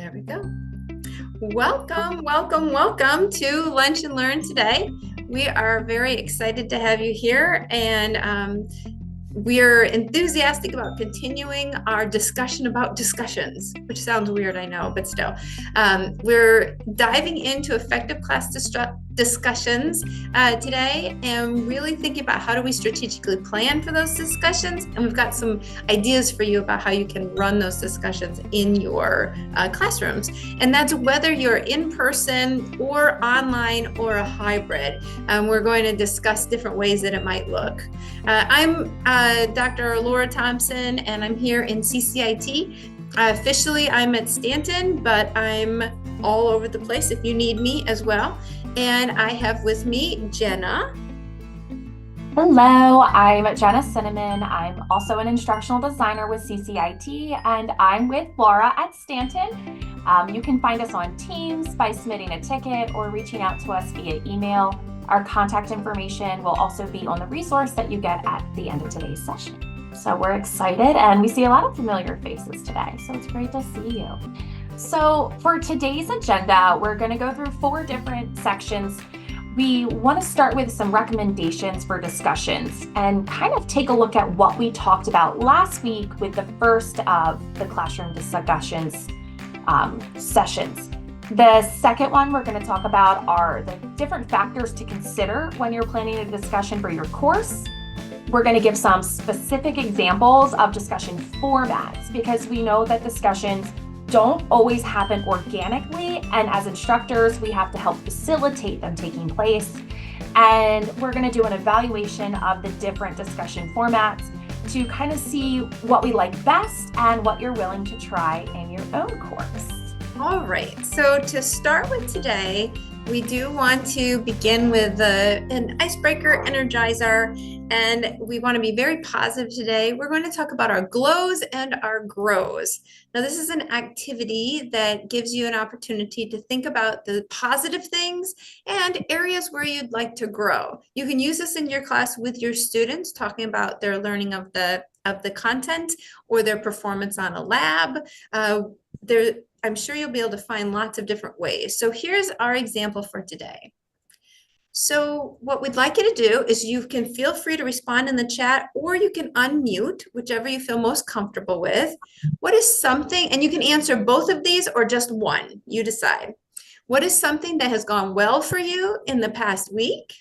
There we go. Welcome to Lunch and Learn today. We are very excited to have you here, and we're enthusiastic about continuing our discussion about discussions, which sounds weird, I know, but still. We're diving into effective class discussions today and really thinking about how do we strategically plan for those discussions. And we've got some ideas for you about how you can run those discussions in your classrooms. And that's whether you're in person or online or a hybrid. We're going to discuss different ways that it might look. I'm Dr. Laura Thompson, and I'm here in CCIT. Officially, I'm at Stanton, but I'm all over the place if you need me as well. And I have with me Jenna. Hello, I'm Jenna Cinnamon. I'm also an instructional designer with CCIT, and I'm with Laura at Stanton. You can find us on Teams by submitting a ticket or reaching out to us via email. Our contact information will also be on the resource that you get at the end of today's session. So we're excited, and we see a lot of familiar faces today, so it's great to see you. So for today's agenda, we're going to go through 4 different sections. We want to start with some recommendations for discussions and kind of take a look at what we talked about last week with the first of the classroom discussions sessions. The second one we're going to talk about are the different factors to consider when you're planning a discussion for your course. We're going to give some specific examples of discussion formats because we know that discussions don't always happen organically, and as instructors, we have to help facilitate them taking place. And we're going to do an evaluation of the different discussion formats to kind of see what we like best and what you're willing to try in your own course. All right, so to start with today, we do want to begin with an icebreaker energizer, and we want to be very positive today. We're going to talk about our glows and our grows. Now, this is an activity that gives you an opportunity to think about the positive things and areas where you'd like to grow. You can use this in your class with your students, talking about their learning of the content or their performance on a lab. I'm sure you'll be able to find lots of different ways. So here's our example for today. So what we'd like you to do is you can feel free to respond in the chat, or you can unmute, whichever you feel most comfortable with. What is something, and you can answer both of these or just one, you decide. What is something that has gone well for you in the past week?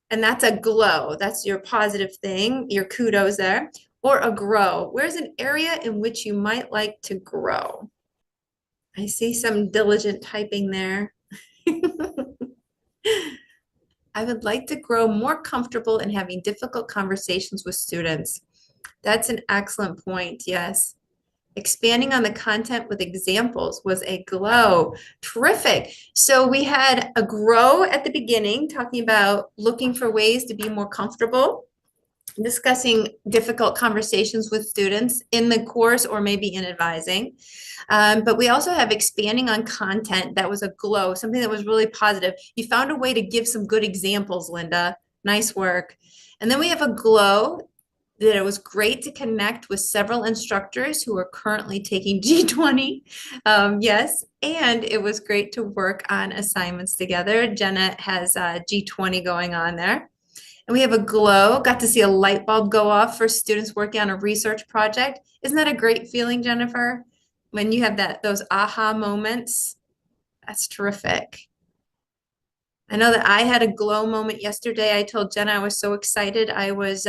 And that's a glow. That's your positive thing, your kudos there. Or a grow. Where's an area in which you might like to grow? I see some diligent typing there. I would like to grow more comfortable in having difficult conversations with students. That's an excellent point, yes. Expanding on the content with examples was a glow. Terrific. So we had a grow at the beginning, talking about looking for ways to be more comfortable, discussing difficult conversations with students in the course or maybe in advising. But we also have expanding on content. That was a glow, something that was really positive. You found a way to give some good examples, Linda. Nice work. And then we have a glow that it was great to connect with several instructors who are currently taking G20. Yes, and it was great to work on assignments together. Jenna has G20 going on there. And we have a glow, got to see a light bulb go off for students working on a research project. Isn't that a great feeling, Jennifer? When you have those aha moments, that's terrific. I know that I had a glow moment yesterday. I told Jenna I was so excited. I was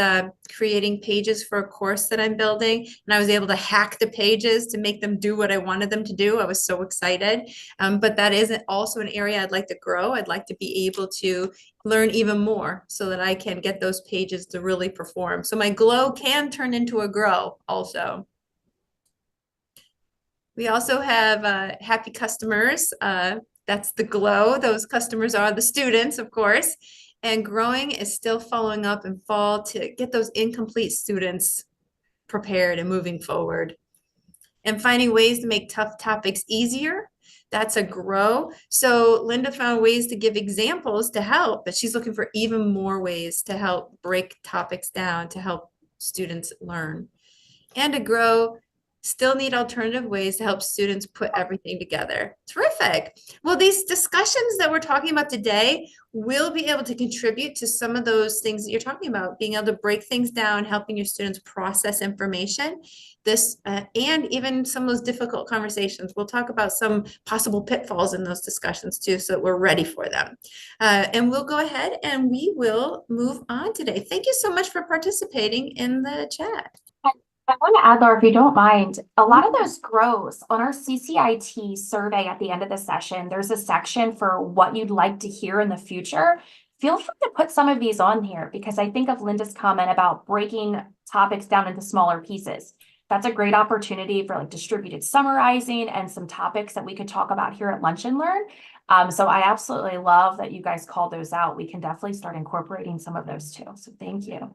creating pages for a course that I'm building, and I was able to hack the pages to make them do what I wanted them to do. I was so excited. But that is also an area I'd like to grow. I'd like to be able to learn even more so that I can get those pages to really perform. So my glow can turn into a grow also. We also have happy customers. That's the glow. Those customers are the students, of course. And growing is still following up in fall to get those incomplete students prepared and moving forward. And finding ways to make tough topics easier. That's a grow. So Linda found ways to give examples to help, but she's looking for even more ways to help break topics down to help students learn. And to grow, still need alternative ways to help students put everything together. Terrific. Well, these discussions that we're talking about today will be able to contribute to some of those things that you're talking about, being able to break things down, helping your students process information, and even some of those difficult conversations. We'll talk about some possible pitfalls in those discussions too, so that we're ready for them. And we'll go ahead and we will move on today. Thank you so much for participating in the chat. I want to add, Laura, if you don't mind, a lot of those grows on our CCIT survey at the end of the session. There's a section for what you'd like to hear in the future. Feel free to put some of these on here because I think of Linda's comment about breaking topics down into smaller pieces. That's a great opportunity for like distributed summarizing and some topics that we could talk about here at Lunch and Learn. So I absolutely love that you guys called those out. We can definitely start incorporating some of those too. So thank you.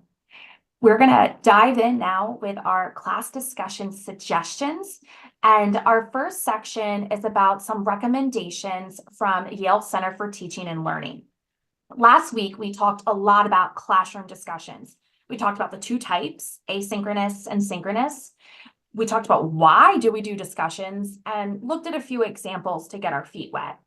We're going to dive in now with our class discussion suggestions. And our first section is about some recommendations from Yale Center for Teaching and Learning. Last week, we talked a lot about classroom discussions. We talked about the two types, asynchronous and synchronous. We talked about why do we do discussions and looked at a few examples to get our feet wet.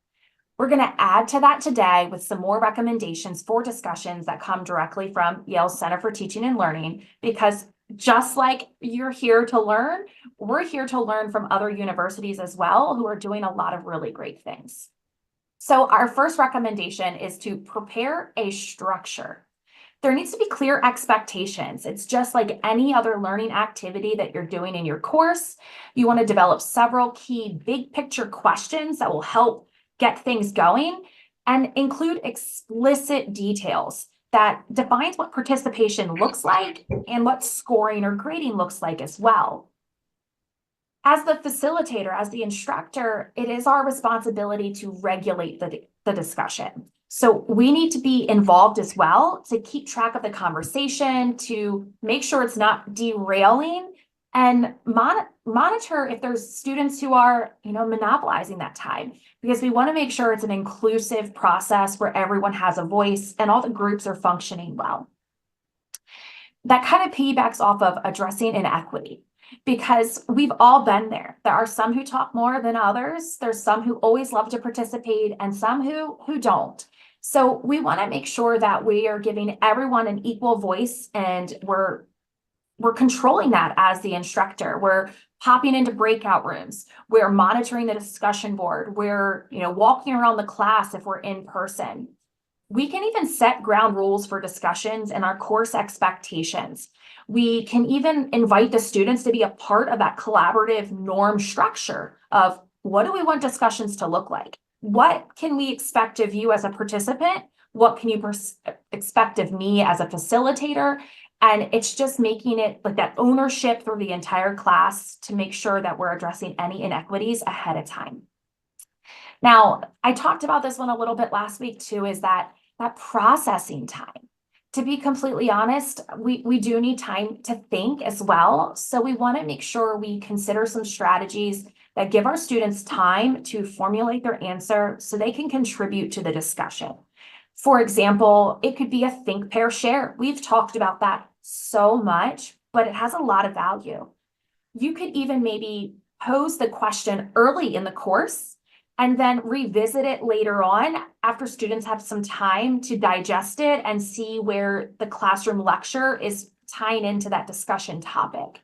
We're going to add to that today with some more recommendations for discussions that come directly from Yale Center for Teaching and Learning, because just like you're here to learn, we're here to learn from other universities as well who are doing a lot of really great things. So our first recommendation is to prepare a structure. There needs to be clear expectations. It's just like any other learning activity that you're doing in your course. You want to develop several key big picture questions that will help get things going and include explicit details that defines what participation looks like and what scoring or grading looks like as well. As the facilitator, as the instructor, it is our responsibility to regulate the discussion. So we need to be involved as well to keep track of the conversation, to make sure it's not derailing, and monitor if there's students who are, monopolizing that time, because we want to make sure it's an inclusive process where everyone has a voice and all the groups are functioning well. That kind of piggybacks off of addressing inequity, because we've all been there. There are some who talk more than others. There's some who always love to participate and some who don't. So we want to make sure that we are giving everyone an equal voice, and we're controlling that as the instructor. We're popping into breakout rooms. We're monitoring the discussion board. We're, walking around the class if we're in person. We can even set ground rules for discussions and our course expectations. We can even invite the students to be a part of that collaborative norm structure of what do we want discussions to look like? What can we expect of you as a participant? What can you expect of me as a facilitator? And it's just making it like that ownership through the entire class to make sure that we're addressing any inequities ahead of time. Now, I talked about this one a little bit last week too, is that processing time. To be completely honest, we do need time to think as well. So we want to make sure we consider some strategies that give our students time to formulate their answer so they can contribute to the discussion. For example, it could be a think, pair, share. We've talked about that so much, but it has a lot of value. You could even maybe pose the question early in the course and then revisit it later on after students have some time to digest it and see where the classroom lecture is tying into that discussion topic.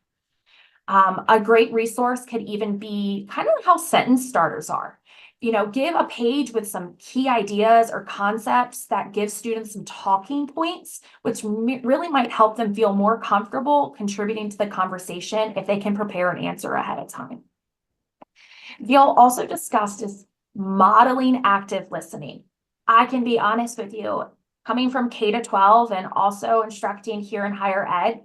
A great resource could even be kind of how sentence starters are. Give a page with some key ideas or concepts that give students some talking points, which really might help them feel more comfortable contributing to the conversation if they can prepare an answer ahead of time. Yale also discussed is modeling active listening. I can be honest with you, coming from K to 12 and also instructing here in higher ed,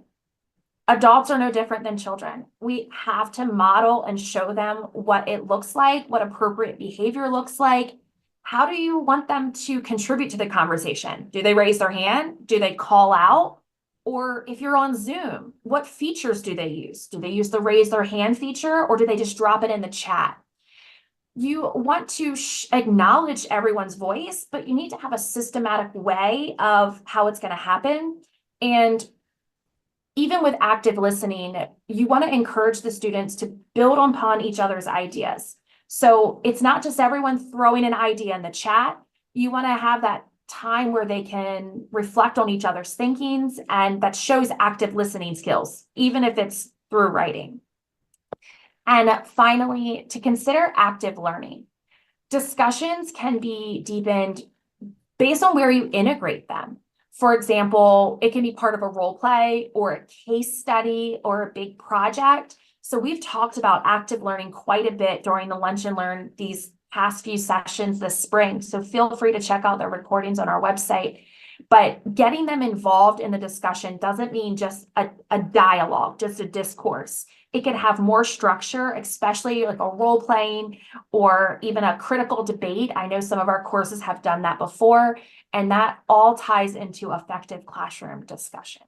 adults are no different than children. We have to model and show them what it looks like, what appropriate behavior looks like. How do you want them to contribute to the conversation? Do they raise their hand? Do they call out? Or if you're on Zoom, what features do they use? Do they use the raise their hand feature, or do they just drop it in the chat? You want to acknowledge everyone's voice, but you need to have a systematic way of how it's going to happen. And even with active listening, you want to encourage the students to build upon each other's ideas. So it's not just everyone throwing an idea in the chat. You want to have that time where they can reflect on each other's thinkings, and that shows active listening skills, even if it's through writing. And finally, to consider active learning. Discussions can be deepened based on where you integrate them. For example, it can be part of a role play or a case study or a big project. So we've talked about active learning quite a bit during the Lunch and Learn these past few sessions this spring. So feel free to check out the recordings on our website. But getting them involved in the discussion doesn't mean just a dialogue, just a discourse. It can have more structure, especially like a role playing or even a critical debate. I know some of our courses have done that before, and that all ties into effective classroom discussions.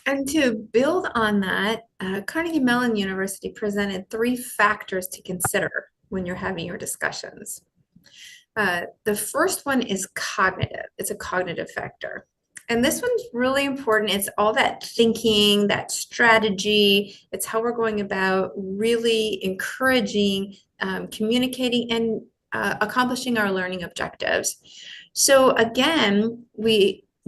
And to build on that, Carnegie Mellon University presented 3 factors to consider when you're having your discussions. The first one is cognitive. It's a cognitive factor. And this one's really important. It's all that thinking, that strategy. It's how we're going about really encouraging, communicating, and accomplishing our learning objectives. So again,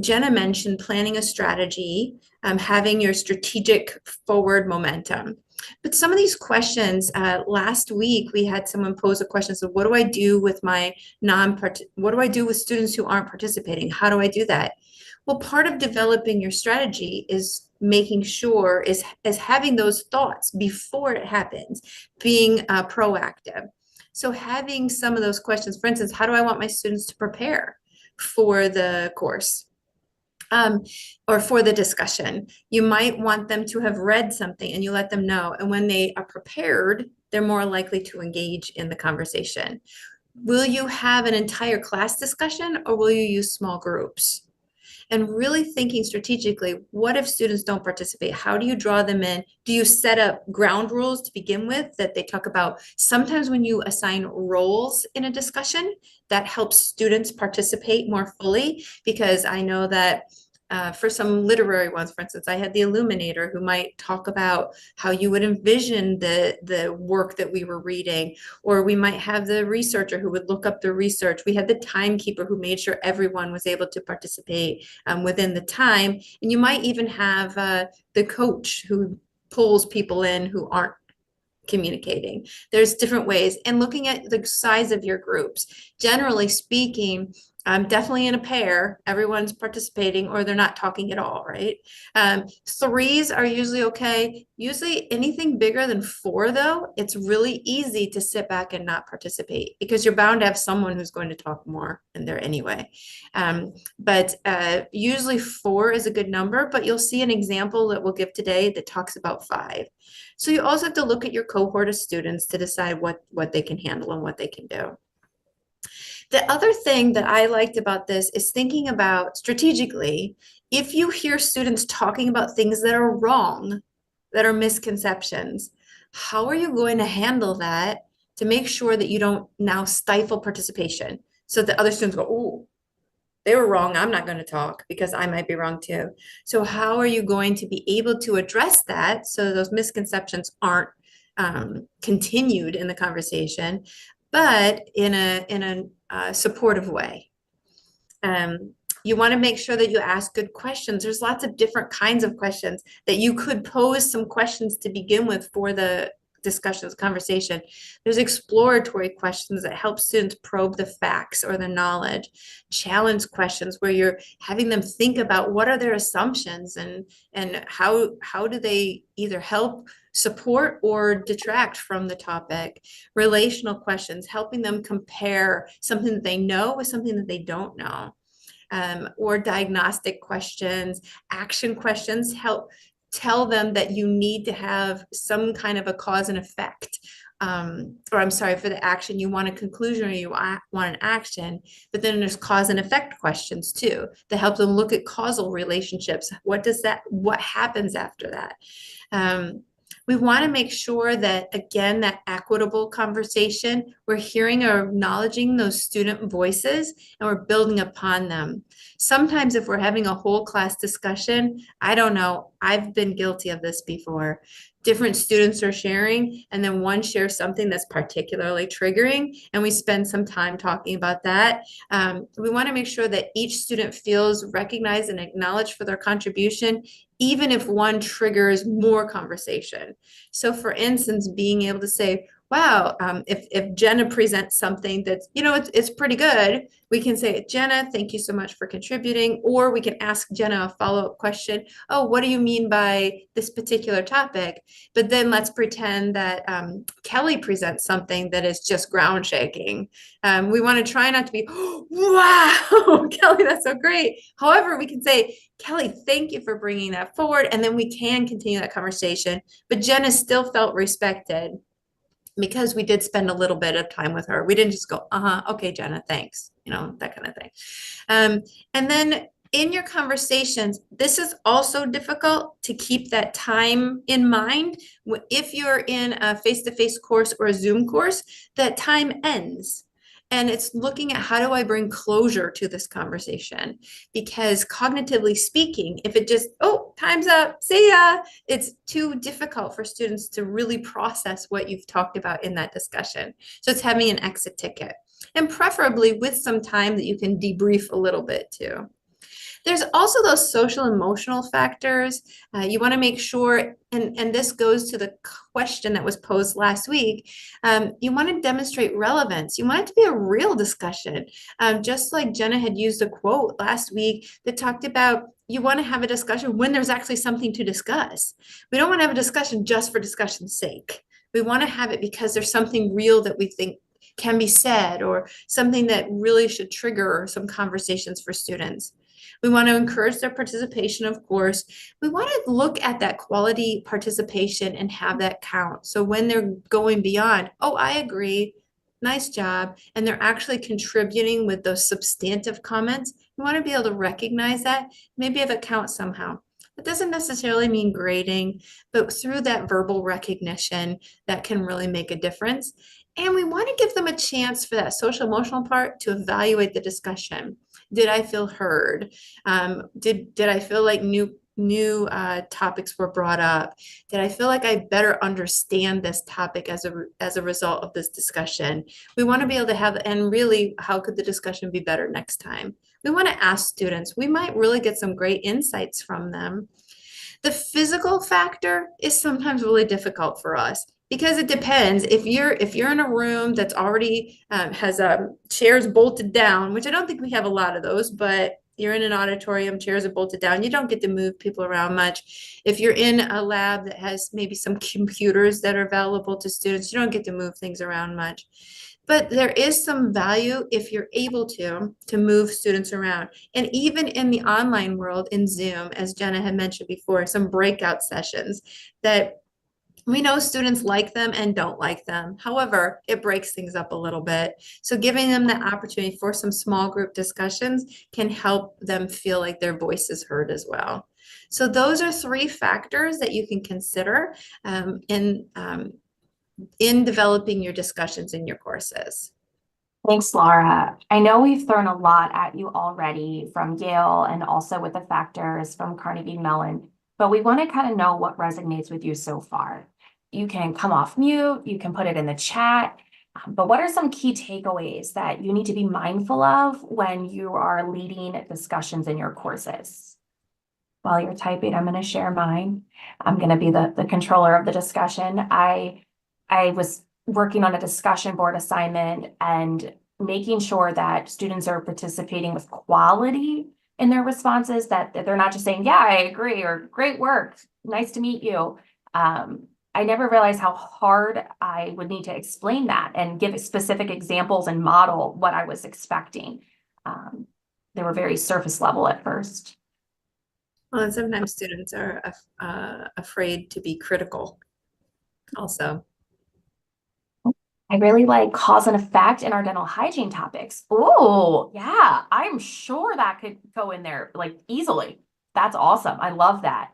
Jenna mentioned planning a strategy, having your strategic forward momentum. But some of these questions, last week we had someone pose a question. So what do I do with my what do I do with students who aren't participating? How do I do that? Well, part of developing your strategy is making sure is having those thoughts before it happens, being proactive. So having some of those questions, for instance, how do I want my students to prepare for the course? Or for the discussion. You might want them to have read something and you let them know. And when they are prepared, they're more likely to engage in the conversation. Will you have an entire class discussion or will you use small groups? And really thinking strategically, what if students don't participate? How do you draw them in? Do you set up ground rules to begin with that they talk about? Sometimes when you assign roles in a discussion, that helps students participate more fully, because I know that for some literary ones, for instance, I had the illuminator who might talk about how you would envision the work that we were reading, or we might have the researcher who would look up the research. We had the timekeeper who made sure everyone was able to participate within the time. And you might even have the coach who pulls people in who aren't communicating. There's different ways, and looking at the size of your groups. Generally speaking, definitely in a pair, everyone's participating or they're not talking at all, right? 3s are usually okay. Usually anything bigger than 4, though, it's really easy to sit back and not participate because you're bound to have someone who's going to talk more in there anyway. But usually 4 is a good number, but you'll see an example that we'll give today that talks about 5. So you also have to look at your cohort of students to decide what they can handle and what they can do. The other thing that I liked about this is thinking about strategically, if you hear students talking about things that are wrong, that are misconceptions, how are you going to handle that to make sure that you don't now stifle participation so that other students go, oh, they were wrong, I'm not going to talk because I might be wrong too. So how are you going to be able to address that so those misconceptions aren't continued in the conversation, but in a supportive way? You want to make sure that you ask good questions. There's lots of different kinds of questions that you could pose some questions to begin with for the discussions, conversation. There's exploratory questions that help students probe the facts or the knowledge. Challenge questions where you're having them think about what are their assumptions and how do they either help, support, or detract from the topic. Relational questions, helping them compare something that they know with something that they don't know. Or diagnostic questions, action questions, help tell them that you need to have some kind of a cause and effect. Or I'm sorry, for the action, you want a conclusion or you want an action, but then there's cause and effect questions too, that help them look at causal relationships. What happens after that? We want to make sure that, again, that equitable conversation, we're hearing or acknowledging those student voices and we're building upon them. Sometimes if we're having a whole class discussion, I don't know, I've been guilty of this before. Different students are sharing, and then one shares something that's particularly triggering, and we spend some time talking about that. We want to make sure that each student feels recognized and acknowledged for their contribution, even if one triggers more conversation. So for instance, being able to say, wow, if Jenna presents something that's, it's pretty good, we can say, Jenna, thank you so much for contributing. Or we can ask Jenna a follow-up question. Oh, what do you mean by this particular topic? But then let's pretend that Kelly presents something that is just ground shaking. We want to try not to be, oh, wow, Kelly, that's so great. However, we can say, Kelly, thank you for bringing that forward. And then we can continue that conversation. But Jenna still felt respected because we did spend a little bit of time with her. We didn't just go, okay, Jenna, thanks, that kind of thing. And then in your conversations, this is also difficult to keep that time in mind. If you're in a face-to-face course or a Zoom course, that time ends. And it's looking at how do I bring closure to this conversation? Because cognitively speaking, if it just, oh, time's up, see ya, it's too difficult for students to really process what you've talked about in that discussion. So it's having an exit ticket, and preferably with some time that you can debrief a little bit too. There's also those social emotional factors. You want to make sure, and this goes to the question that was posed last week, you want to demonstrate relevance. You want it to be a real discussion. Just like Jenna had used a quote last week that talked about you want to have a discussion when there's actually something to discuss. We don't want to have a discussion just for discussion's sake. We want to have it because there's something real that we think can be said, or something that really should trigger some conversations for students. We want to encourage their participation, of course. We want to look at that quality participation and have that count. So when they're going beyond, oh, I agree, nice job, and they're actually contributing with those substantive comments, we want to be able to recognize that, maybe have it count somehow. It doesn't necessarily mean grading, but through that verbal recognition, that can really make a difference. And we want to give them a chance for that social emotional part to evaluate the discussion. Did I feel heard? Did I feel like new topics were brought up? Did I feel like I better understand this topic as a result of this discussion? We want to be able to have, and really, how could the discussion be better next time? We want to ask students. We might really get some great insights from them. The physical factor is sometimes really difficult for us because it depends. If you're in a room that's already has chairs bolted down, which I don't think we have a lot of those, but you're in an auditorium, chairs are bolted down, you don't get to move people around much. If you're in a lab that has maybe some computers that are available to students, you don't get to move things around much. But there is some value if you're able to move students around. And even in the online world, in Zoom, as Jenna had mentioned before, some breakout sessions that we know students like them and don't like them. However, it breaks things up a little bit. So giving them the opportunity for some small group discussions can help them feel like their voice is heard as well. So those are 3 factors that you can consider in developing your discussions in your courses. Thanks, Laura. I know we've thrown a lot at you already from Yale and also with the factors from Carnegie Mellon, but we want to kind of know what resonates with you so far. You can come off mute, you can put it in the chat, but what are some key takeaways that you need to be mindful of when you are leading discussions in your courses? While you're typing, I'm going to share mine. I'm going to be the controller of the discussion. I was working on a discussion board assignment and making sure that students are participating with quality in their responses, that they're not just saying, yeah, I agree, or great work, nice to meet you. I never realized how hard I would need to explain that and give specific examples and model what I was expecting. They were very surface level at first. Well, and sometimes students are afraid to be critical also. I really like cause and effect in our dental hygiene topics. Oh, yeah, I'm sure that could go in there like easily. That's awesome. I love that.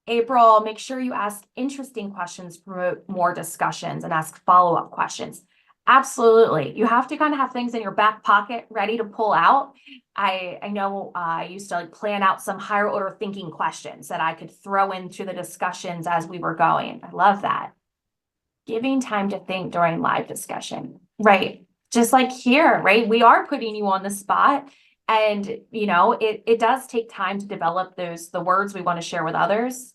April, make sure you ask interesting questions, promote more discussions, and ask follow-up questions. Absolutely. You have to kind of have things in your back pocket ready to pull out. I know I used to like plan out some higher order thinking questions that I could throw into the discussions as we were going. I love that. Giving time to think during live discussion, right? Just like here, right? We are putting you on the spot. And it does take time to develop the words we want to share with others.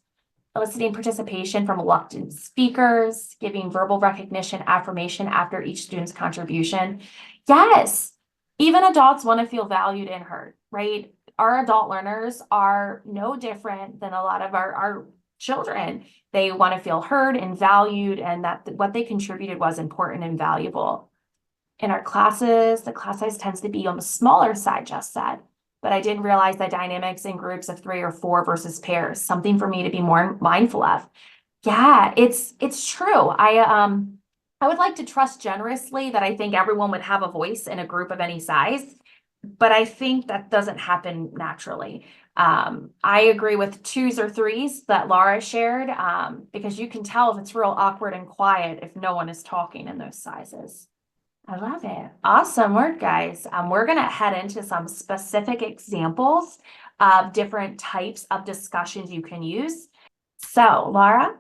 Eliciting participation from reluctant speakers, giving verbal recognition, affirmation after each student's contribution. Yes, even adults want to feel valued and heard, right? Our adult learners are no different than a lot of our children. They want to feel heard and valued, and that what they contributed was important and valuable. In our classes, the class size tends to be on the smaller side, just said, but I didn't realize that dynamics in groups of 3 or 4 versus pairs, something for me to be more mindful of. Yeah, it's true. I would like to trust generously that I think everyone would have a voice in a group of any size, but I think that doesn't happen naturally. I agree with 2s or 3s that Laura shared, because you can tell if it's real awkward and quiet if no one is talking in those sizes. I love it. Awesome work, guys. We're going to head into some specific examples of different types of discussions you can use. So, Laura?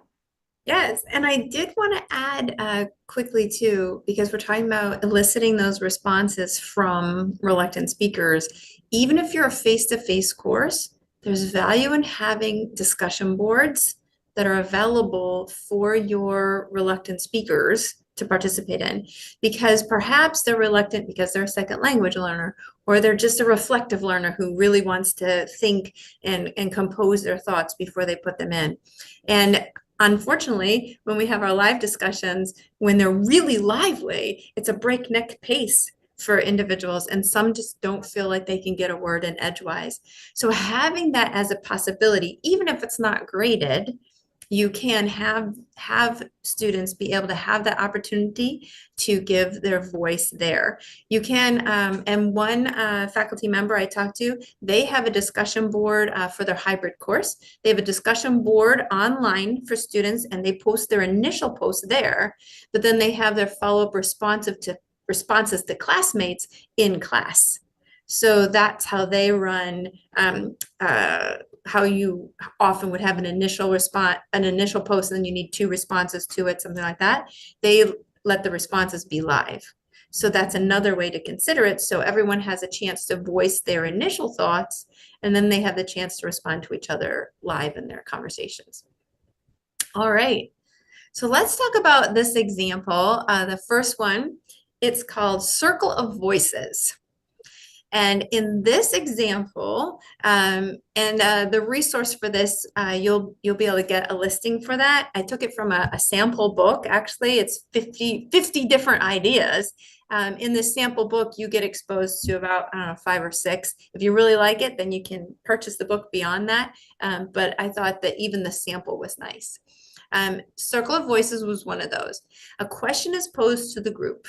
Yes, and I did want to add quickly too, because we're talking about eliciting those responses from reluctant speakers. Even if you're a face-to-face course, there's value in having discussion boards that are available for your reluctant speakers to participate in, because perhaps they're reluctant because they're a second language learner, or they're just a reflective learner who really wants to think and compose their thoughts before they put them in. And unfortunately, when we have our live discussions, when they're really lively, it's a breakneck pace for individuals, and some just don't feel like they can get a word in edgewise. So having that as a possibility, even if it's not graded, you can have students be able to have that opportunity to give their voice there. You can, and one faculty member I talked to, they have a discussion board for their hybrid course. They have a discussion board online for students, and they post their initial post there, but then they have their follow-up responses to classmates in class. So that's how they run, how you often would have an initial response, an initial post, and then you need 2 responses to it, something like that. They let the responses be live. So that's another way to consider it. So everyone has a chance to voice their initial thoughts, and then they have the chance to respond to each other live in their conversations. All right. So let's talk about this example. The first one, it's called Circle of Voices. And in this example, the resource for this, you'll be able to get a listing for that. I took it from a sample book. Actually, it's 50 different ideas. In this sample book, you get exposed to about, I don't know, 5 or 6. If you really like it, then you can purchase the book beyond that. But I thought that even the sample was nice. Circle of Voices was one of those. A question is posed to the group,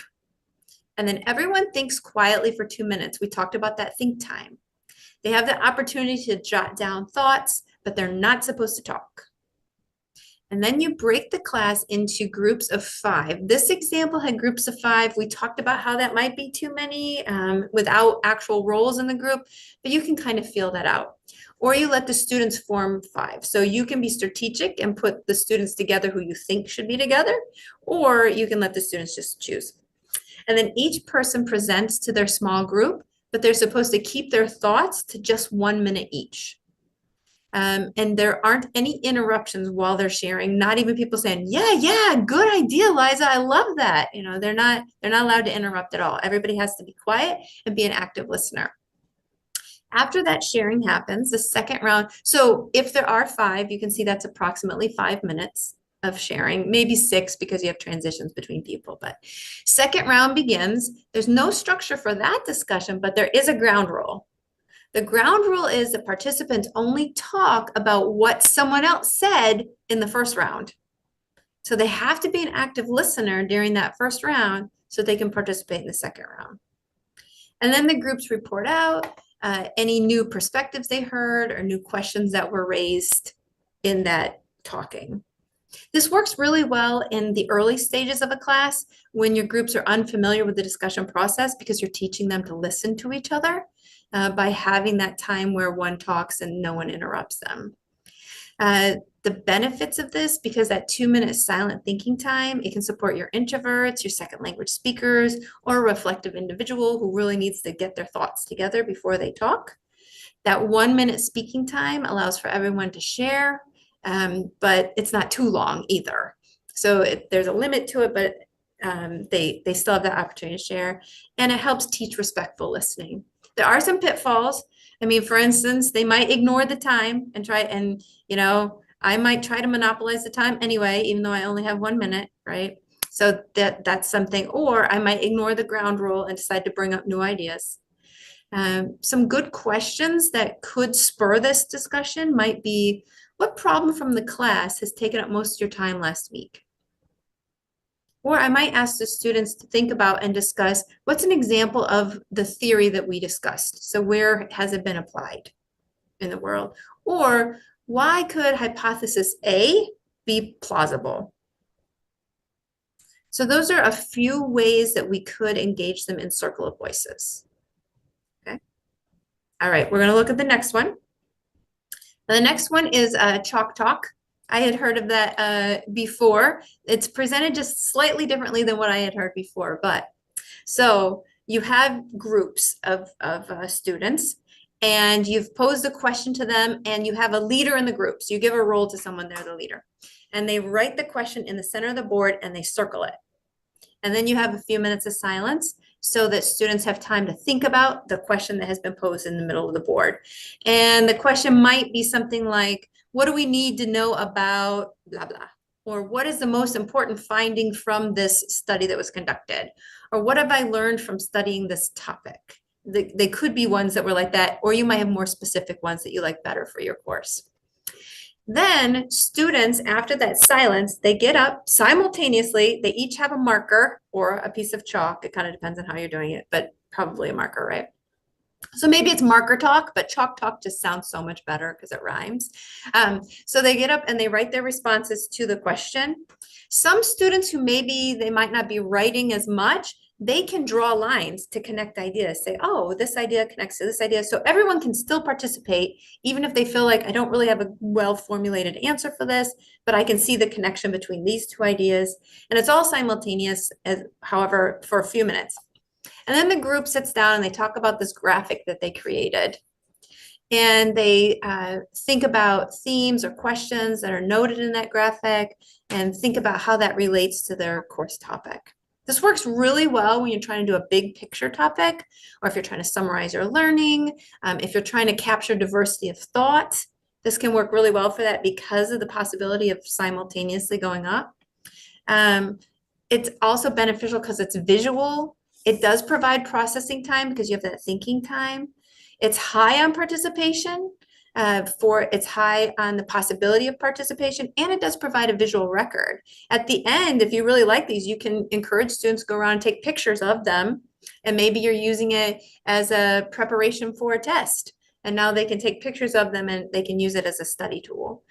and then everyone thinks quietly for 2 minutes. We talked about that think time. They have the opportunity to jot down thoughts, but they're not supposed to talk. And then you break the class into groups of 5. This example had groups of 5. We talked about how that might be too many without actual roles in the group, but you can kind of feel that out. Or you let the students form 5. So you can be strategic and put the students together who you think should be together, or you can let the students just choose. And then each person presents to their small group, but they're supposed to keep their thoughts to just 1 minute each. And there aren't any interruptions while they're sharing, not even people saying, yeah, good idea, Liza, I love that. They're not allowed to interrupt at all. Everybody has to be quiet and be an active listener. After that sharing happens, the second round, so if there are 5, you can see that's approximately 5 minutes of sharing, maybe 6 because you have transitions between people. But second round begins. There's no structure for that discussion, but there is a ground rule. The ground rule is that participants only talk about what someone else said in the first round. So they have to be an active listener during that first round so they can participate in the second round. And then the groups report out any new perspectives they heard or new questions that were raised. in that talking. This works really well in the early stages of a class when your groups are unfamiliar with the discussion process because you're teaching them to listen to each other by having that time where one talks and no one interrupts them. The benefits of this, because that 2-minute silent thinking time, it can support your introverts, your second language speakers, or a reflective individual who really needs to get their thoughts together before they talk. That 1-minute speaking time allows for everyone to share, but it's not too long either. So there's a limit to it, but they still have that opportunity to share, and it helps teach respectful listening. There are some pitfalls. I mean, for instance, they might ignore the time and try, and I might try to monopolize the time anyway, even though I only have 1 minute, right? So that's something, or I might ignore the ground rule and decide to bring up new ideas. Some good questions that could spur this discussion might be, what problem from the class has taken up most of your time last week? Or I might ask the students to think about and discuss, what's an example of the theory that we discussed? So where has it been applied in the world? Or why could hypothesis A be plausible? So those are a few ways that we could engage them in circle of voices. Okay. All right, we're going to look at the next one. The next one is Chalk Talk. I had heard of that before. It's presented just slightly differently than what I had heard before. But so you have groups of students, and you've posed a question to them, and you have a leader in the group. So you give a role to someone, they're the leader. And they write the question in the center of the board, and they circle it. And then you have a few minutes of silence so that students have time to think about the question that has been posed in the middle of the board. And the question might be something like, what do we need to know about blah, blah? Or what is the most important finding from this study that was conducted? Or what have I learned from studying this topic? They could be ones that were like that, or you might have more specific ones that you like better for your course. Then students, after that silence, they get up simultaneously. They each have a marker or a piece of chalk. It kind of depends on how you're doing it, but probably a marker, right? So maybe it's marker talk, but chalk talk just sounds so much better because it rhymes. So they get up and they write their responses to the question. Some students who maybe they might not be writing as much, they can draw lines to connect ideas, say, oh, this idea connects to this idea. So everyone can still participate, even if they feel like I don't really have a well-formulated answer for this, but I can see the connection between these two ideas. And it's all simultaneous, however, for a few minutes. And then the group sits down and they talk about this graphic that they created. And they think about themes or questions that are noted in that graphic and think about how that relates to their course topic. This works really well when you're trying to do a big picture topic, or if you're trying to summarize your learning, if you're trying to capture diversity of thought. This can work really well for that because of the possibility of simultaneously going up. It's also beneficial because it's visual. It does provide processing time because you have that thinking time. It's high on participation. It's high on the possibility of participation, and it does provide a visual record. At the end, if you really like these, you can encourage students to go around and take pictures of them, and maybe you're using it as a preparation for a test, and now they can take pictures of them and they can use it as a study tool.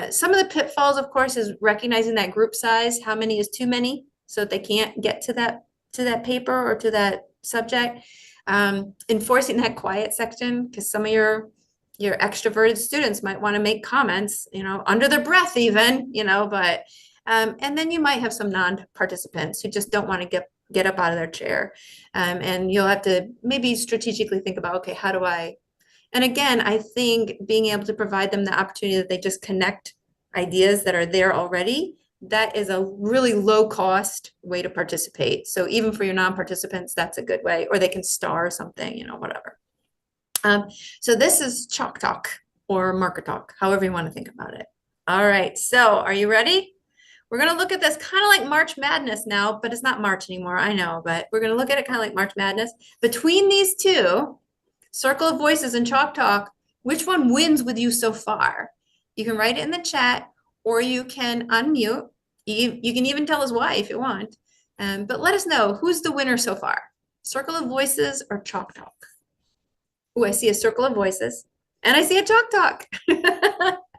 Some of the pitfalls, of course, is recognizing that group size. How many is too many, so that they can't get to that paper or to that subject. Enforcing that quiet section, because some of your extroverted students might want to make comments, under their breath even, but and then you might have some non-participants who just don't want to get up out of their chair. And you'll have to maybe strategically think about, okay, how do I, and again, I think being able to provide them the opportunity that they just connect ideas that are there already, that is a really low cost way to participate. So even for your non-participants, that's a good way, or they can star something, whatever. So this is chalk talk or marker talk, however you want to think about it. All right, so are you ready? We're going to look at this kind of like March Madness now, but it's not March anymore, I know, but we're going to look at it kind of like March Madness. Between these two, circle of voices and chalk talk, which one wins with you so far? You can write it in the chat, or you can unmute. You can even tell us why if you want. But let us know, who's the winner so far? Circle of voices or chalk talk? Oh, I see a circle of voices. And I see a chalk talk.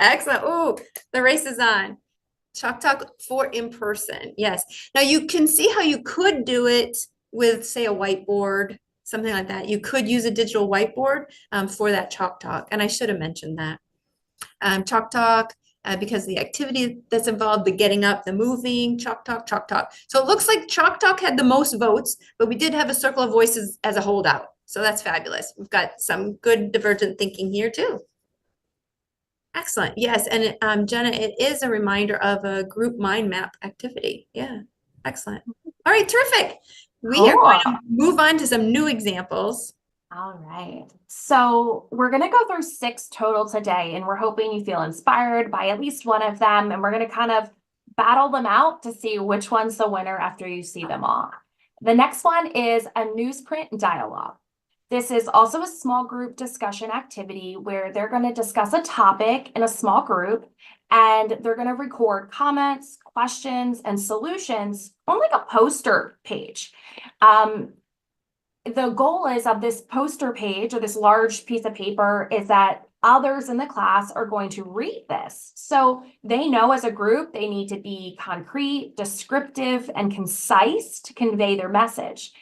Excellent. Oh, the race is on. Chalk talk for in person. Yes. Now you can see how you could do it with, say, a whiteboard, something like that. You could use a digital whiteboard for that chalk talk. And I should have mentioned that. Chalk talk, because the activity that's involved, the getting up, the moving, chalk talk, chalk talk. So it looks like chalk talk had the most votes, but we did have a circle of voices as a holdout. So that's fabulous. We've got some good divergent thinking here too. Excellent. Yes. And Jenna, it is a reminder of a group mind map activity. Yeah. Excellent. All right. Terrific. We are going Cool. to move on to some new examples. All right. So we're going to go through 6 total today, and we're hoping you feel inspired by at least one of them. And we're going to kind of battle them out to see which one's the winner after you see them all. The next one is a newsprint dialogue. This is also a small group discussion activity where they're going to discuss a topic in a small group, and they're going to record comments, questions, and solutions on like a poster page. The goal is of this poster page or this large piece of paper is that others in the class are going to read this. So they know as a group, they need to be concrete, descriptive, and concise to convey their message.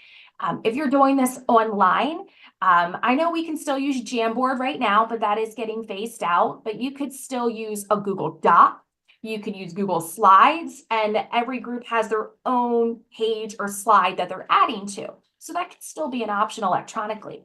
If you're doing this online, I know we can still use Jamboard right now, but that is getting phased out. But you could still use a Google Doc. You could use Google Slides, and every group has their own page or slide that they're adding to. So that could still be an option electronically.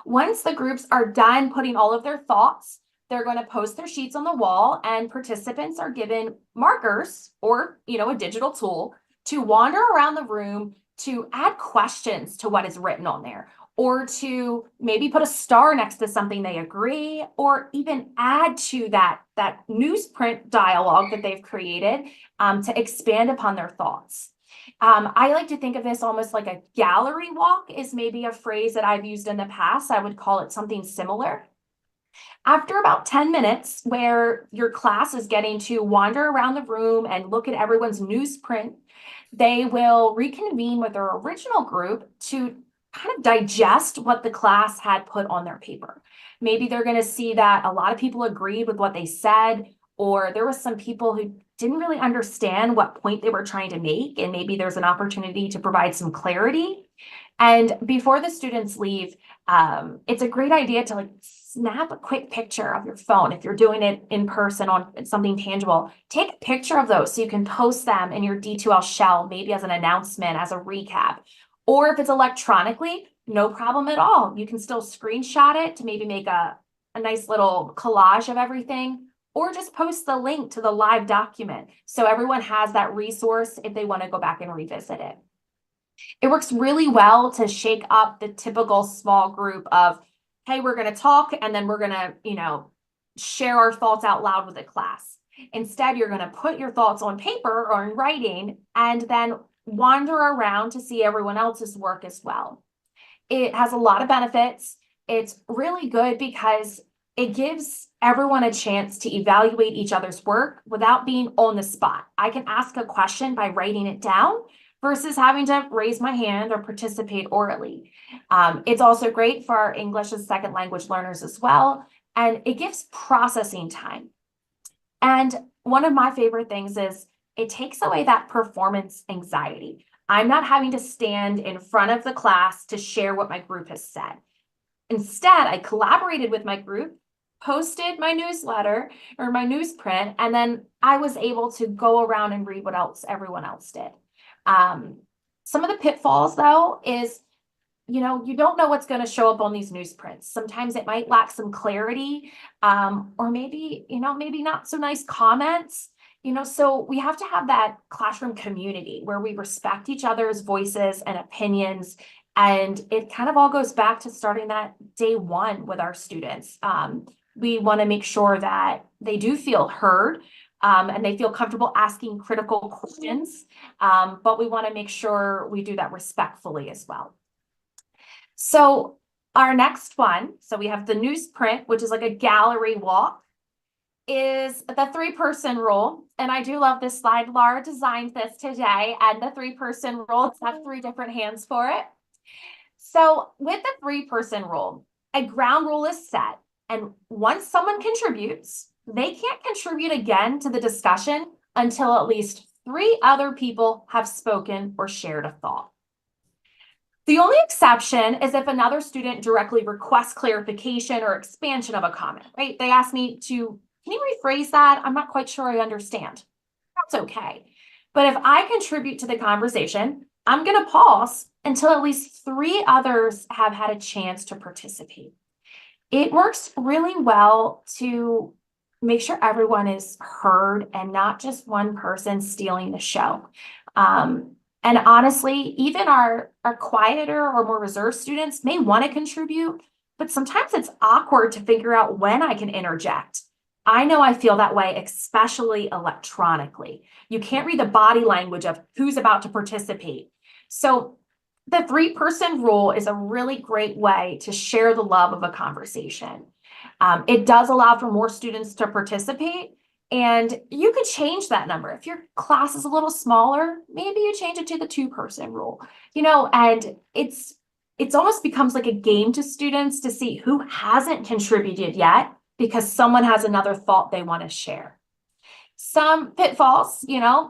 Once the groups are done putting all of their thoughts, they're going to post their sheets on the wall, and participants are given markers or, a digital tool to wander around the room to add questions to what is written on there, or to maybe put a star next to something they agree, or even add to that newsprint dialogue that they've created to expand upon their thoughts. I like to think of this almost like a gallery walk is maybe a phrase that I've used in the past. I would call it something similar. After about 10 minutes, where your class is getting to wander around the room and look at everyone's newsprint, they will reconvene with their original group to kind of digest what the class had put on their paper. Maybe they're going to see that a lot of people agreed with what they said, or there was some people who didn't really understand what point they were trying to make, and maybe there's an opportunity to provide some clarity. And before the students leave, it's a great idea to snap a quick picture of your phone. If you're doing it in person on something tangible, take a picture of those so you can post them in your D2L shell, maybe as an announcement, as a recap. Or if it's electronically, no problem at all. You can still screenshot it to maybe make a nice little collage of everything, or just post the link to the live document so everyone has that resource if they want to go back and revisit it. It works really well to shake up the typical small group of, hey, we're going to talk and then we're going to, share our thoughts out loud with the class. Instead, you're going to put your thoughts on paper or in writing and then wander around to see everyone else's work as well. It has a lot of benefits. It's really good because it gives everyone a chance to evaluate each other's work without being on the spot. I can ask a question by writing it down versus having to raise my hand or participate orally. It's also great for our English as second language learners as well, and it gives processing time. And one of my favorite things is it takes away that performance anxiety. I'm not having to stand in front of the class to share what my group has said. Instead, I collaborated with my group, posted my newsletter or my newsprint, and then I was able to go around and read what else everyone else did. Some of the pitfalls, though, is, you don't know what's going to show up on these newsprints. Sometimes it might lack some clarity, or maybe not so nice comments. So we have to have that classroom community where we respect each other's voices and opinions. And it kind of all goes back to starting that day one with our students. We want to make sure that they do feel heard, and they feel comfortable asking critical questions. But we want to make sure we do that respectfully as well. So our next one, so we have the newsprint, which is like a gallery walk, is the 3-person rule. And I do love this slide. Laura designed this today, and the 3-person rule, it's got 3 different hands for it. So with the 3-person rule, a ground rule is set. And once someone contributes, they can't contribute again to the discussion until at least 3 other people have spoken or shared a thought. The only exception is if another student directly requests clarification or expansion of a comment, right? They ask me to, can you rephrase that? I'm not quite sure I understand. That's okay. But if I contribute to the conversation, I'm going to pause until at least 3 others have had a chance to participate. It works really well to make sure everyone is heard and not just one person stealing the show. And honestly, even our quieter or more reserved students may want to contribute, but sometimes it's awkward to figure out when I can interject. I know I feel that way, especially electronically. You can't read the body language of who's about to participate. So the 3-person rule is a really great way to share the love of a conversation. It does allow for more students to participate, and you could change that number. If your class is a little smaller, maybe you change it to the 2-person rule, and it's almost becomes like a game to students to see who hasn't contributed yet because someone has another thought they want to share. Some pitfalls,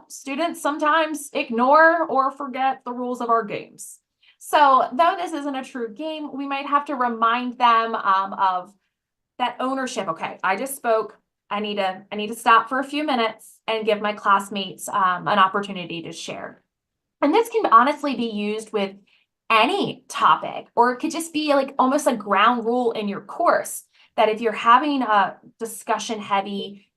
students sometimes ignore or forget the rules of our games. So though this isn't a true game, we might have to remind them of that ownership. Okay, I just spoke. I need to stop for a few minutes and give my classmates an opportunity to share. And this can honestly be used with any topic, or it could just be like almost a ground rule in your course that if you're having a discussion heavy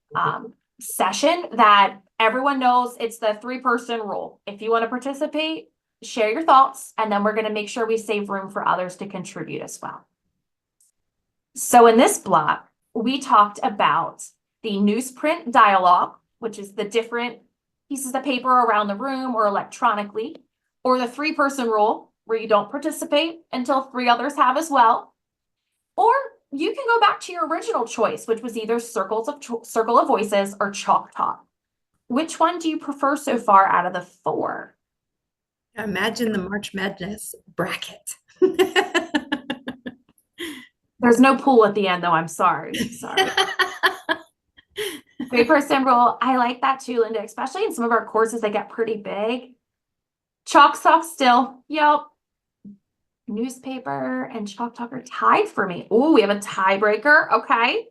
session, that everyone knows it's the 3-person rule. If you want to participate, share your thoughts, and then we're going to make sure we save room for others to contribute as well. So in this block, we talked about the newsprint dialogue, which is the different pieces of paper around the room or electronically, or the 3-person rule, where you don't participate until 3 others have as well. Or you can go back to your original choice, which was either circle of voices or chalk talk. Which one do you prefer so far out of the 4? Imagine the March Madness bracket. There's no pool at the end, though. I'm sorry. 3-person rule. I like that too, Linda, especially in some of our courses that get pretty big. Chalk talk still. Yep. Newspaper and chalk talk are tied for me. Oh, we have a tiebreaker. Okay.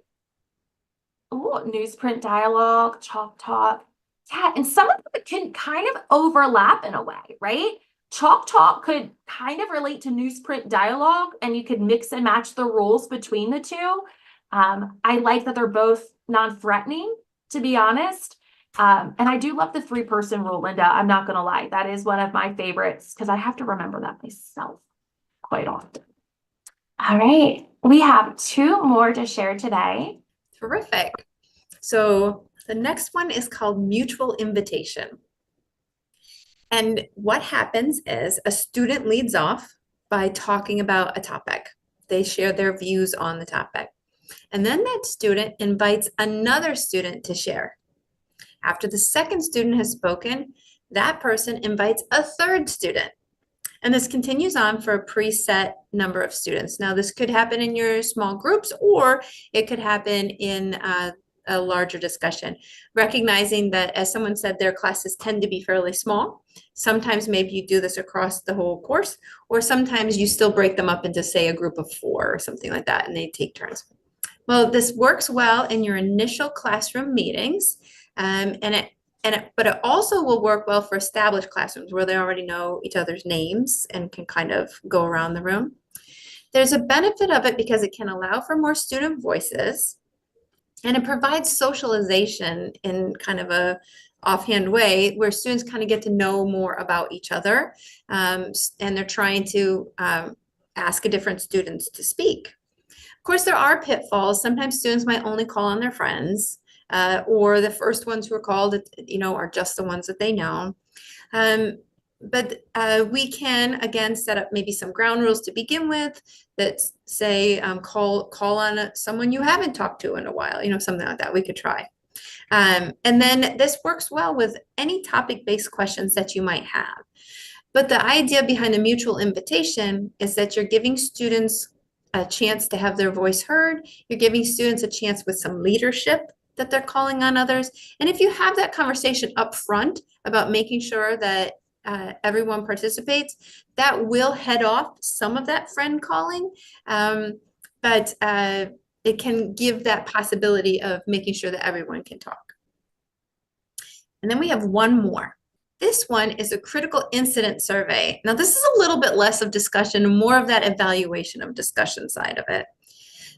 Oh, newsprint dialogue, chalk talk. Yeah, and some of it can kind of overlap in a way, right? Chalk talk could kind of relate to newsprint dialogue, and you could mix and match the rules between the two. I like that they're both non-threatening, to be honest. And I do love the 3-person rule, Linda. I'm not going to lie. That is one of my favorites because I have to remember that myself quite often. All right. We have 2 more to share today. Terrific. So the next one is called mutual invitation. And what happens is a student leads off by talking about a topic. They share their views on the topic. And then that student invites another student to share. After the second student has spoken, that person invites a third student. And this continues on for a preset number of students. Now, this could happen in your small groups, or it could happen in a larger discussion, recognizing that, as someone said, their classes tend to be fairly small. Sometimes maybe you do this across the whole course, or sometimes you still break them up into, say, a group of 4 or something like that, and they take turns. Well, this works well in your initial classroom meetings, but it also will work well for established classrooms where they already know each other's names and can kind of go around the room. There's a benefit of it because it can allow for more student voices, and it provides socialization in kind of a offhand way where students kind of get to know more about each other, and they're trying to ask a different students to speak. Of course, there are pitfalls. Sometimes students might only call on their friends, or the first ones who are called, are just the ones that they know. But we can, again, set up maybe some ground rules to begin with that say, call on someone you haven't talked to in a while, something like that we could try. And then this works well with any topic-based questions that you might have. But the idea behind the mutual invitation is that you're giving students a chance to have their voice heard. You're giving students a chance with some leadership that they're calling on others. And if you have that conversation up front about making sure that everyone participates, that will head off some of that friend calling. But it can give that possibility of making sure that everyone can talk. And then we have one more. This one is a critical incident survey. Now, this is a little bit less of discussion, more of that evaluation of discussion side of it.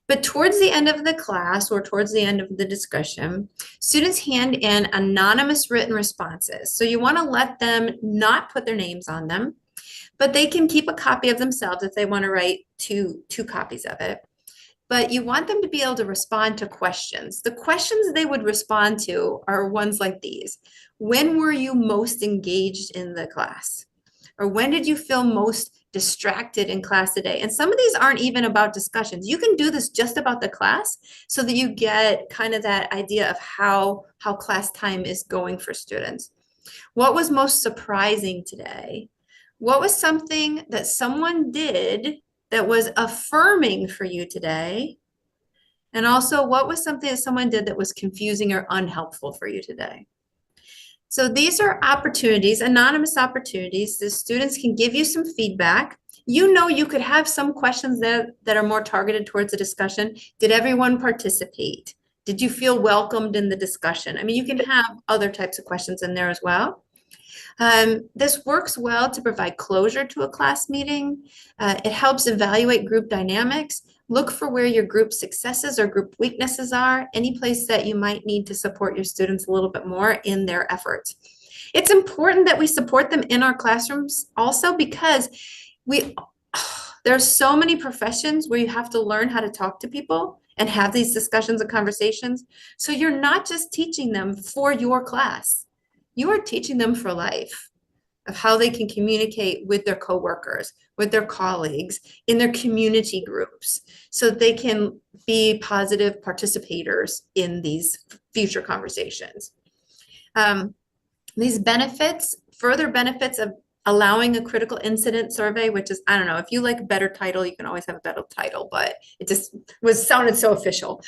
But towards the end of the class or towards the end of the discussion, students hand in anonymous written responses. So you want to let them not put their names on them, but they can keep a copy of themselves if they want to write two copies of it. But you want them to be able to respond to questions. The questions they would respond to are ones like these. When were you most engaged in the class? Or when did you feel most distracted in class today? And some of these aren't even about discussions. You can do this just about the class so that you get kind of that idea of how class time is going for students. What was most surprising today? What was something that someone did that was affirming for you today? And also, what was something that someone did that was confusing or unhelpful for you today? So these are opportunities, anonymous opportunities. The students can give you some feedback. You know, you could have some questions that are more targeted towards the discussion. Did everyone participate? Did you feel welcomed in the discussion? I mean, you can have other types of questions in there as well. This works well to provide closure to a class meeting. It helps evaluate group dynamics. Look for where your group successes or group weaknesses are, any place that you might need to support your students a little bit more in their efforts. It's important that we support them in our classrooms also because there's so many professions where you have to learn how to talk to people and have these discussions and conversations. So you're not just teaching them for your class. You are teaching them for life of how they can communicate with their coworkers, with their colleagues, in their community groups, so they can be positive participators in these future conversations. These benefits, further benefits of allowing a critical incident survey, which is, I don't know, if you like a better title, you can always have a better title, but it just sounded so official.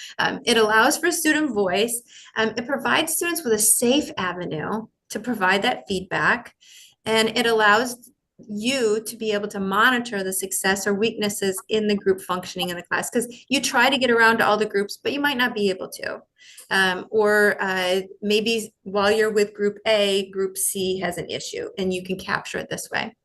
It allows for student voice. It provides students with a safe avenue to provide that feedback. And it allows you to be able to monitor the success or weaknesses in the group functioning in the class, because you try to get around to all the groups, but you might not be able to. Or maybe while you're with group A, group C has an issue and you can capture it this way.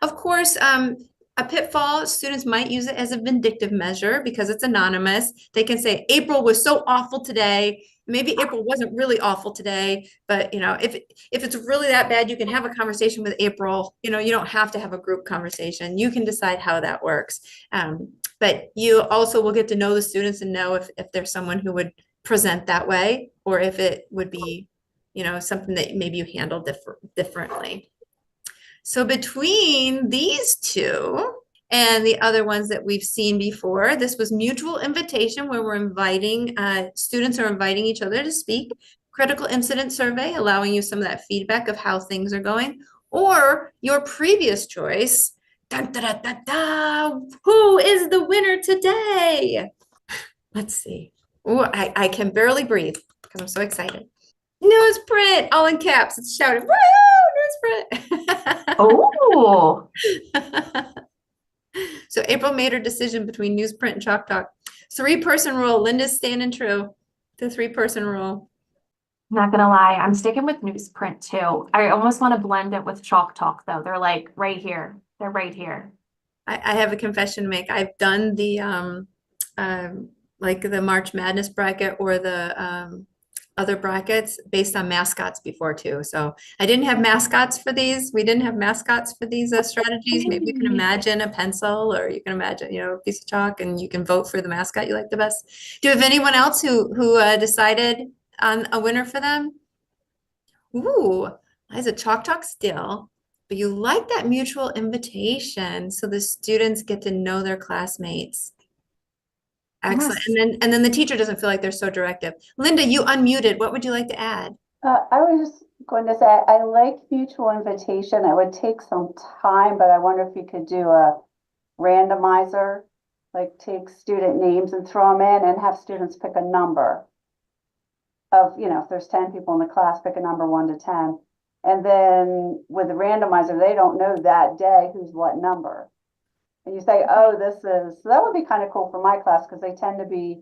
Of course, a pitfall, students might use it as a vindictive measure because it's anonymous. They can say, April was so awful today. Maybe April wasn't really awful today, but if it's really that bad, you can have a conversation with April. You don't have to have a group conversation. You can decide how that works. But you also will get to know the students and know if there's someone who would present that way, or if it would be, something that maybe you handle differently. So between these two and the other ones that we've seen before, this was mutual invitation, where we're inviting, students are inviting each other to speak. Critical incident survey, allowing you some of that feedback of how things are going. Or your previous choice, dun, da, da, da, da, who is the winner today? Let's see. Oh, I can barely breathe because I'm so excited. Newsprint, all in caps. It's shouted, woo, newsprint. Oh, So April made her decision between newsprint and chalk talk. 3-person rule. Linda's standing true. The 3-person rule. not gonna lie, I'm sticking with newsprint too. I almost want to blend it with chalk talk though. They're like right here. They're right here. I have a confession to make. I've done the like the March Madness bracket or the other brackets based on mascots before too. So I didn't have mascots for these. We didn't have mascots for these strategies. Maybe you can imagine a pencil, or you can imagine, a piece of chalk, and you can vote for the mascot you like the best. Do you have anyone else who decided on a winner for them? Ooh, Liza, chalk talk still, but you like that mutual invitation, so the students get to know their classmates. Excellent. Yes. And then the teacher doesn't feel like they're so directive. Linda, you unmuted. What would you like to add? I was just going to say, I like mutual invitation. It would take some time, but I wonder if you could do a randomizer, like take student names and throw them in and have students pick a number of, if there's 10 people in the class, pick a number 1 to 10. And then with the randomizer, they don't know that day who's what number. And you say, oh, so that would be kind of cool for my class because they tend to be,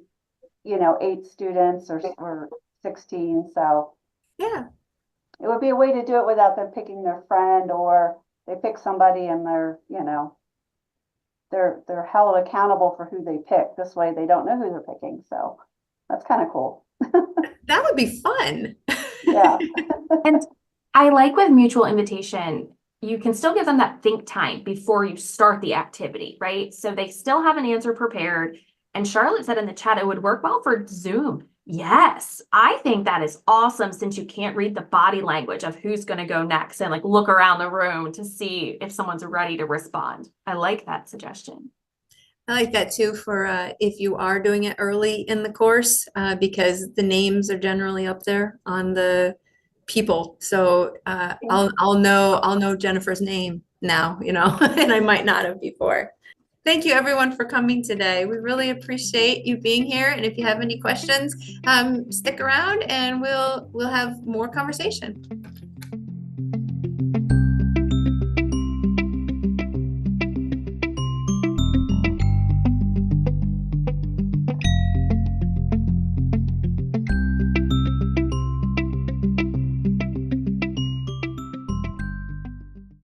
8 students or 16. So Yeah. it would be a way to do it without them picking their friend, or they pick somebody and they're held accountable for who they pick. This way they don't know who they're picking. So that's kind of cool. That would be fun. Yeah. And I like with mutual invitation, you can still give them that think time before you start the activity, right? So they still have an answer prepared. And Charlotte said in the chat, it would work well for Zoom. Yes, I think that is awesome since you can't read the body language of who's going to go next and like look around the room to see if someone's ready to respond. I like that suggestion. I like that too for if you are doing it early in the course, because the names are generally up there on the people. So I'll know Jennifer's name now, and I might not have before. Thank you everyone for coming today. We really appreciate you being here. And if you have any questions, stick around and we'll have more conversation.